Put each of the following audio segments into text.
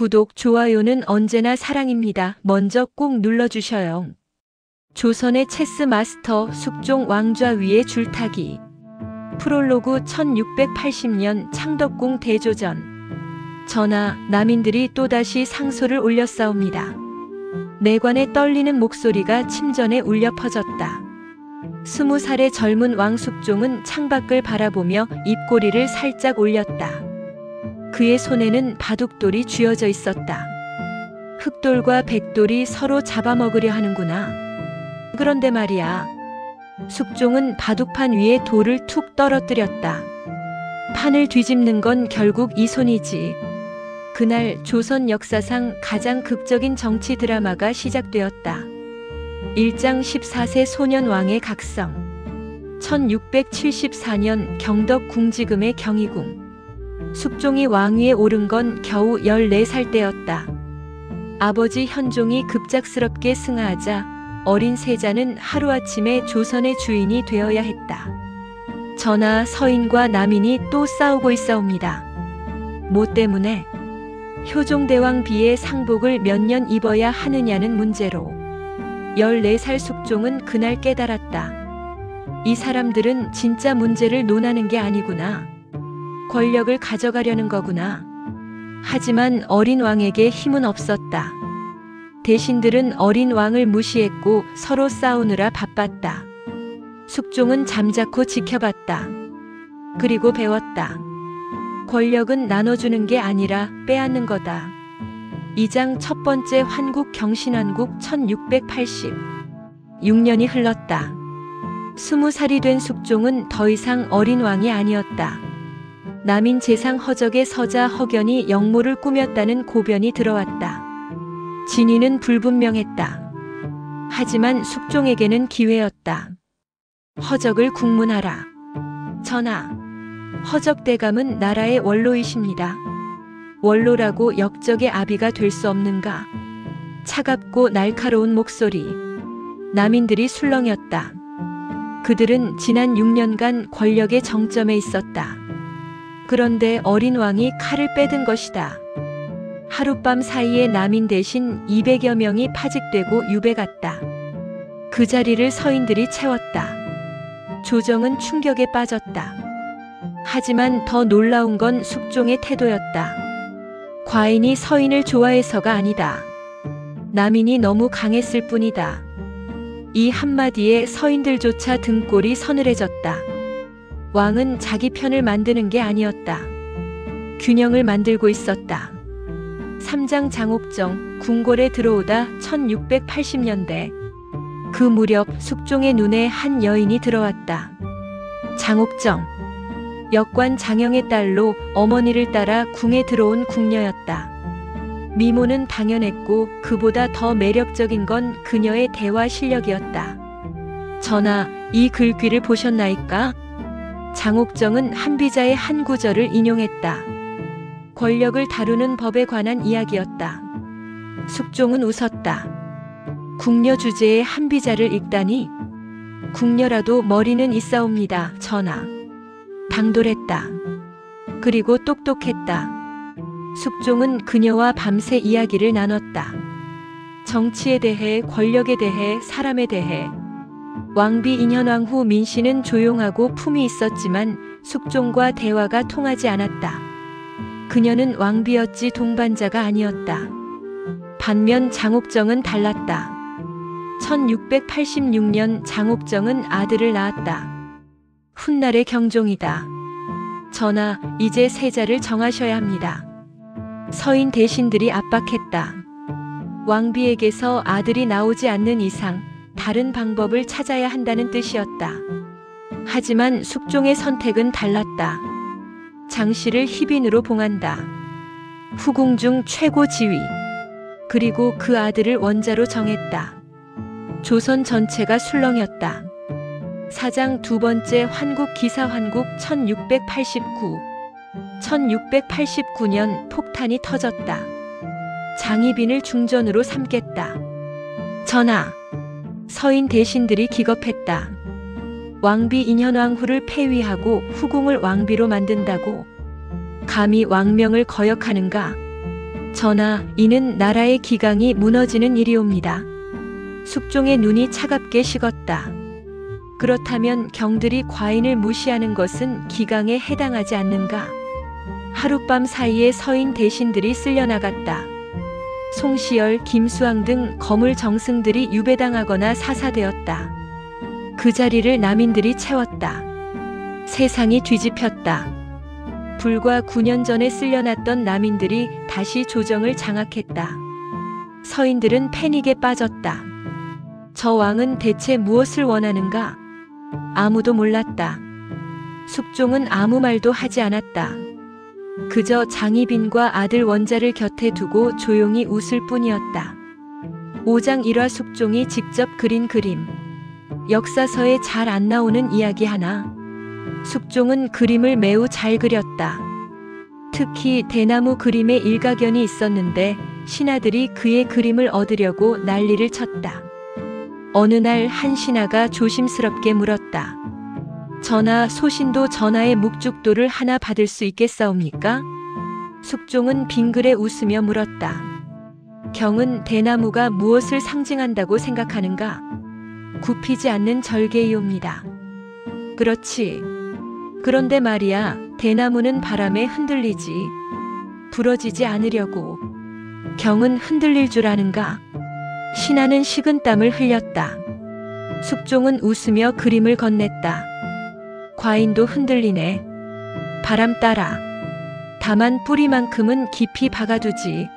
구독, 좋아요는 언제나 사랑입니다. 먼저 꼭 눌러주셔요. 조선의 체스 마스터 숙종 왕좌 위의 줄타기. 프롤로그 1680년 창덕궁 대조전. 전하, 남인들이 또다시 상소를 올렸사옵니다. 내관에 떨리는 목소리가 침전에 울려 퍼졌다. 20살의 젊은 왕숙종은 창밖을 바라보며 입꼬리를 살짝 올렸다. 그의 손에는 바둑돌이 쥐어져 있었다. 흑돌과 백돌이 서로 잡아먹으려 하는구나. 그런데 말이야. 숙종은 바둑판 위에 돌을 툭 떨어뜨렸다. 판을 뒤집는 건 결국 이 손이지. 그날 조선 역사상 가장 극적인 정치 드라마가 시작되었다. 1장 14세 소년왕의 각성. 1674년 경덕 궁지금의 경희궁. 숙종이 왕위에 오른 건 겨우 14살 때였다. 아버지 현종이 급작스럽게 승하하자 어린 세자는 하루아침에 조선의 주인이 되어야 했다. 전하, 서인과 남인이 또 싸우고 있사옵니다. 뭐 때문에? 효종대왕 비의 상복을 몇 년 입어야 하느냐는 문제로. 14살 숙종은 그날 깨달았다. 이 사람들은 진짜 문제를 논하는 게 아니구나. 권력을 가져가려는 거구나. 하지만 어린 왕에게 힘은 없었다. 대신들은 어린 왕을 무시했고 서로 싸우느라 바빴다. 숙종은 잠자코 지켜봤다. 그리고 배웠다. 권력은 나눠주는 게 아니라 빼앗는 거다. 2장 첫 번째 환국 경신환국 1686년이 흘렀다. 20살이 된 숙종은 더 이상 어린 왕이 아니었다. 남인 재상 허적의 서자 허견이 역모를 꾸몄다는 고변이 들어왔다. 진위는 불분명했다. 하지만 숙종에게는 기회였다. 허적을 국문하라. 전하, 허적 대감은 나라의 원로이십니다. 원로라고 역적의 아비가 될 수 없는가? 차갑고 날카로운 목소리. 남인들이 술렁였다. 그들은 지난 6년간 권력의 정점에 있었다. 그런데 어린 왕이 칼을 빼든 것이다. 하룻밤 사이에 남인 대신 200여 명이 파직되고 유배갔다. 그 자리를 서인들이 채웠다. 조정은 충격에 빠졌다. 하지만 더 놀라운 건 숙종의 태도였다. 과인이 서인을 좋아해서가 아니다. 남인이 너무 강했을 뿐이다. 이 한마디에 서인들조차 등골이 서늘해졌다. 왕은 자기 편을 만드는 게 아니었다. 균형을 만들고 있었다. 3장 장옥정, 궁궐에 들어오다 1680년대. 그 무렵 숙종의 눈에 한 여인이 들어왔다. 장옥정. 역관 장영의 딸로 어머니를 따라 궁에 들어온 궁녀였다. 미모는 당연했고 그보다 더 매력적인 건 그녀의 대화 실력이었다. 전하, 이 글귀를 보셨나이까? 장옥정은 한비자의 한 구절을 인용했다. 권력을 다루는 법에 관한 이야기였다. 숙종은 웃었다. 궁녀 주제에 한비자를 읽다니? 궁녀라도 머리는 있사옵니다, 전하. 당돌했다. 그리고 똑똑했다. 숙종은 그녀와 밤새 이야기를 나눴다. 정치에 대해, 권력에 대해, 사람에 대해. 왕비 인현왕 후 민씨는 조용하고 품이 있었지만 숙종과 대화가 통하지 않았다. 그녀는 왕비였지 동반자가 아니었다. 반면 장옥정은 달랐다. 1686년 장옥정은 아들을 낳았다. 훗날의 경종이다. 전하, 이제 세자를 정하셔야 합니다. 서인 대신들이 압박했다. 왕비에게서 아들이 나오지 않는 이상 다른 방법을 찾아야 한다는 뜻이었다. 하지만 숙종의 선택은 달랐다. 장씨를 희빈으로 봉한다. 후궁 중 최고 지위. 그리고 그 아들을 원자로 정했다. 조선 전체가 술렁였다. 4장 두 번째 환국 기사환국 1689년 폭탄이 터졌다. 장희빈을 중전으로 삼겠다. 전하, 서인 대신들이 기겁했다. 왕비 인현왕 후를 폐위하고 후궁을 왕비로 만든다고? 감히 왕명을 거역하는가? 전하, 이는 나라의 기강이 무너지는 일이옵니다. 숙종의 눈이 차갑게 식었다. 그렇다면 경들이 과인을 무시하는 것은 기강에 해당하지 않는가? 하룻밤 사이에 서인 대신들이 쓸려나갔다. 송시열, 김수왕 등 거물 정승들이 유배당하거나 사사되었다. 그 자리를 남인들이 채웠다. 세상이 뒤집혔다. 불과 9년 전에 쓸려났던 남인들이 다시 조정을 장악했다. 서인들은 패닉에 빠졌다. 저 왕은 대체 무엇을 원하는가? 아무도 몰랐다. 숙종은 아무 말도 하지 않았다. 그저 장희빈과 아들 원자를 곁에 두고 조용히 웃을 뿐이었다. 5장 1화 숙종이 직접 그린 그림. 역사서에 잘 안 나오는 이야기 하나. 숙종은 그림을 매우 잘 그렸다. 특히 대나무 그림에 일가견이 있었는데 신하들이 그의 그림을 얻으려고 난리를 쳤다. 어느 날 한 신하가 조심스럽게 물었다. 전하, 소신도 전하의 묵죽도를 하나 받을 수 있겠사옵니까? 숙종은 빙그레 웃으며 물었다. 경은 대나무가 무엇을 상징한다고 생각하는가? 굽히지 않는 절개이옵니다. 그렇지. 그런데 말이야, 대나무는 바람에 흔들리지. 부러지지 않으려고. 경은 흔들릴 줄 아는가? 신하는 식은땀을 흘렸다. 숙종은 웃으며 그림을 건넸다. 과인도 흔들리네. 바람 따라. 다만 뿌리만큼은 깊이 박아두지.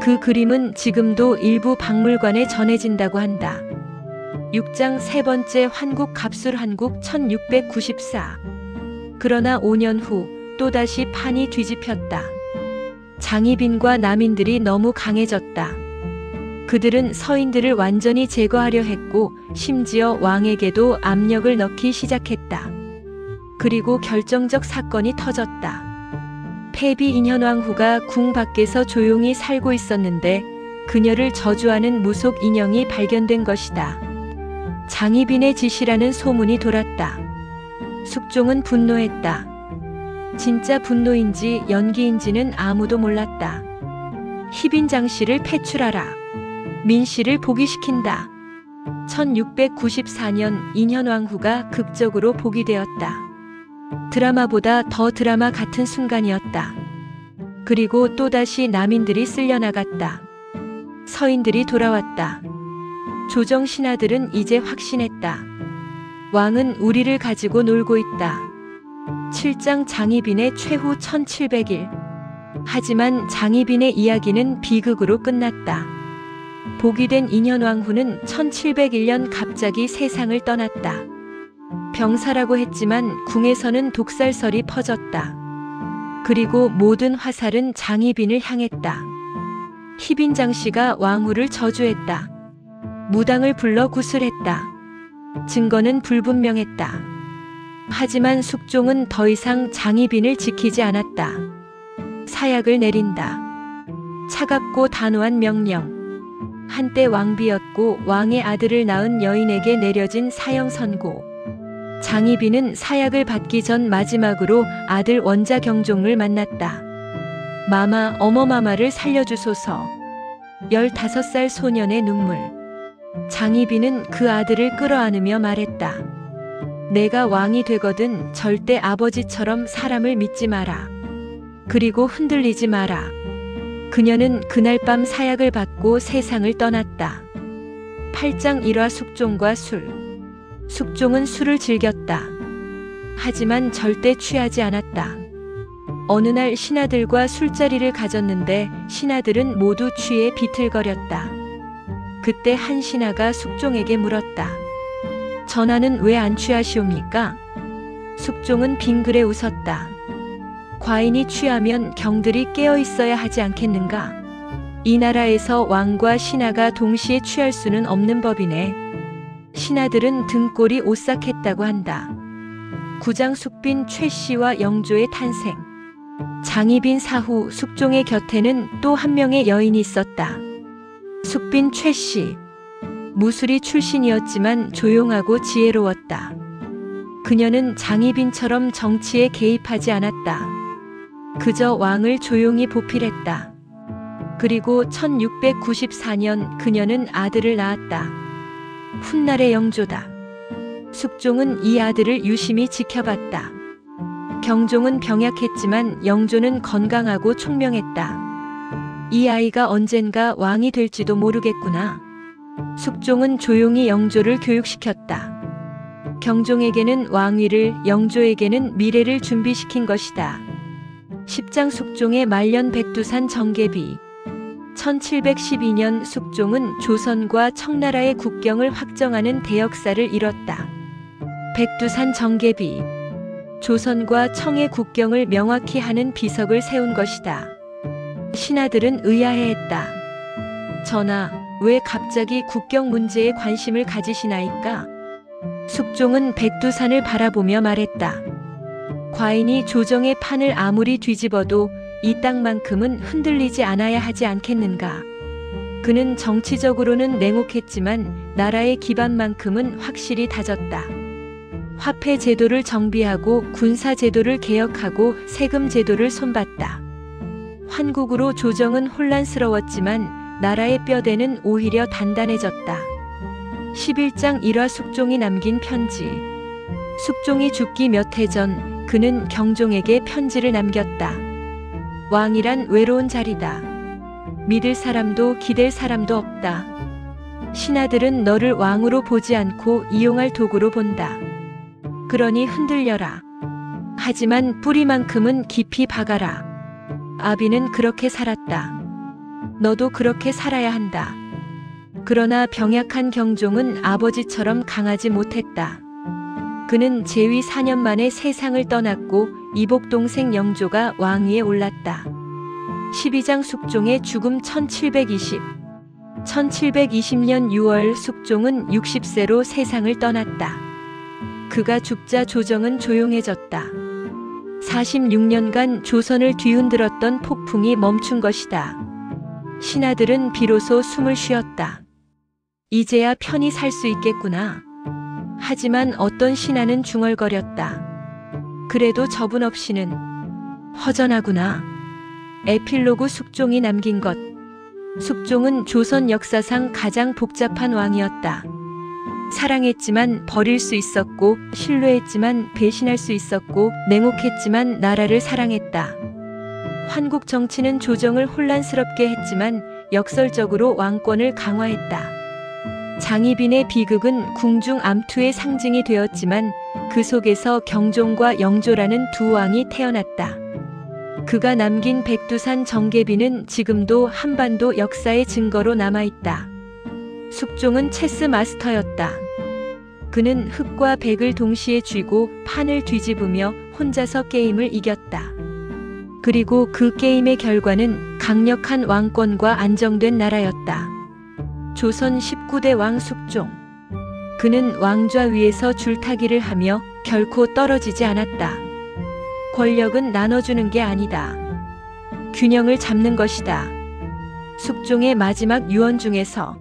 그 그림은 지금도 일부 박물관에 전해진다고 한다. 6장 세 번째 환국 갑술 한국 1694. 그러나 5년 후 또다시 판이 뒤집혔다. 장희빈과 남인들이 너무 강해졌다. 그들은 서인들을 완전히 제거하려 했고 심지어 왕에게도 압력을 넣기 시작했다. 그리고 결정적 사건이 터졌다. 폐비 인현왕후가 궁 밖에서 조용히 살고 있었는데 그녀를 저주하는 무속 인형이 발견된 것이다. 장희빈의 짓이라는 소문이 돌았다. 숙종은 분노했다. 진짜 분노인지 연기인지는 아무도 몰랐다. 희빈장 씨를 패출하라. 민 씨를 복위시킨다. 1694년 인현왕후가 극적으로 복위되었다. 드라마보다 더 드라마 같은 순간이었다. 그리고 또다시 남인들이 쓸려나갔다. 서인들이 돌아왔다. 조정 신하들은 이제 확신했다. 왕은 우리를 가지고 놀고 있다. 7장 장희빈의 최후 1700일. 하지만 장희빈의 이야기는 비극으로 끝났다. 복위된 인현왕후는 1701년 갑자기 세상을 떠났다. 병사라고 했지만 궁에서는 독살설이 퍼졌다. 그리고 모든 화살은 장희빈을 향했다. 희빈장 씨가 왕후를 저주했다. 무당을 불러 구술했다. 증거는 불분명했다. 하지만 숙종은 더 이상 장희빈을 지키지 않았다. 사약을 내린다. 차갑고 단호한 명령. 한때 왕비였고 왕의 아들을 낳은 여인에게 내려진 사형 선고. 장희빈은 사약을 받기 전 마지막으로 아들 원자 경종을 만났다. 마마, 어머마마를 살려주소서. 15살 소년의 눈물. 장희빈은 그 아들을 끌어안으며 말했다. 내가 왕이 되거든 절대 아버지처럼 사람을 믿지 마라. 그리고 흔들리지 마라. 그녀는 그날 밤 사약을 받고 세상을 떠났다. 8장 1화 숙종과 술. 숙종은 술을 즐겼다. 하지만 절대 취하지 않았다. 어느 날 신하들과 술자리를 가졌는데 신하들은 모두 취해 비틀거렸다. 그때 한 신하가 숙종에게 물었다. 전하는 왜 안 취하시옵니까? 숙종은 빙그레 웃었다. 과인이 취하면 경들이 깨어 있어야 하지 않겠는가? 이 나라에서 왕과 신하가 동시에 취할 수는 없는 법이네. 신하들은 등골이 오싹했다고 한다. 구장 숙빈 최씨와 영조의 탄생. 장희빈 사후 숙종의 곁에는 또 한 명의 여인이 있었다. 숙빈 최씨. 무술이 출신이었지만 조용하고 지혜로웠다. 그녀는 장희빈처럼 정치에 개입하지 않았다. 그저 왕을 조용히 보필했다. 그리고 1694년 그녀는 아들을 낳았다. 훗날의 영조다. 숙종은 이 아들을 유심히 지켜봤다. 경종은 병약했지만 영조는 건강하고 총명했다. 이 아이가 언젠가 왕이 될지도 모르겠구나. 숙종은 조용히 영조를 교육시켰다. 경종에게는 왕위를, 영조에게는 미래를 준비시킨 것이다. 10장 숙종의 말년 백두산 정계비. 1712년 숙종은 조선과 청나라의 국경을 확정하는 대역사를 이뤘다. 백두산 정계비. 조선과 청의 국경을 명확히 하는 비석을 세운 것이다. 신하들은 의아해했다. 전하, 왜 갑자기 국경 문제에 관심을 가지시나이까? 숙종은 백두산을 바라보며 말했다. 과인이 조정의 판을 아무리 뒤집어도 이 땅만큼은 흔들리지 않아야 하지 않겠는가. 그는 정치적으로는 냉혹했지만 나라의 기반만큼은 확실히 다졌다. 화폐 제도를 정비하고 군사 제도를 개혁하고 세금 제도를 손봤다. 환국으로 조정은 혼란스러웠지만 나라의 뼈대는 오히려 단단해졌다. 11장 1화 숙종이 남긴 편지. 숙종이 죽기 몇 해 전 그는 경종에게 편지를 남겼다. 왕이란 외로운 자리다. 믿을 사람도 기댈 사람도 없다. 신하들은 너를 왕으로 보지 않고 이용할 도구로 본다. 그러니 흔들려라. 하지만 뿌리만큼은 깊이 박아라. 아비는 그렇게 살았다. 너도 그렇게 살아야 한다. 그러나 병약한 경종은 아버지처럼 강하지 못했다. 그는 재위 4년 만에 세상을 떠났고 이복 동생 영조가 왕위에 올랐다. 12장 숙종의 죽음 1720년 6월 숙종은 60세로 세상을 떠났다. 그가 죽자 조정은 조용해졌다. 46년간 조선을 뒤흔들었던 폭풍이 멈춘 것이다. 신하들은 비로소 숨을 쉬었다. 이제야 편히 살 수 있겠구나. 하지만 어떤 신하는 중얼거렸다. 그래도 저분 없이는 허전하구나. 에필로그. 숙종이 남긴 것. 숙종은 조선 역사상 가장 복잡한 왕이었다. 사랑했지만 버릴 수 있었고, 신뢰했지만 배신할 수 있었고, 냉혹했지만 나라를 사랑했다. 환국 정치는 조정을 혼란스럽게 했지만 역설적으로 왕권을 강화했다. 장희빈의 비극은 궁중 암투의 상징이 되었지만 그 속에서 경종과 영조라는 두 왕이 태어났다. 그가 남긴 백두산 정계비는 지금도 한반도 역사의 증거로 남아있다. 숙종은 체스 마스터였다. 그는 흑과 백을 동시에 쥐고 판을 뒤집으며 혼자서 게임을 이겼다. 그리고 그 게임의 결과는 강력한 왕권과 안정된 나라였다. 조선 19대 왕 숙종. 그는 왕좌 위에서 줄타기를 하며 결코 떨어지지 않았다. 권력은 나눠주는 게 아니다. 균형을 잡는 것이다. 숙종의 마지막 유언 중에서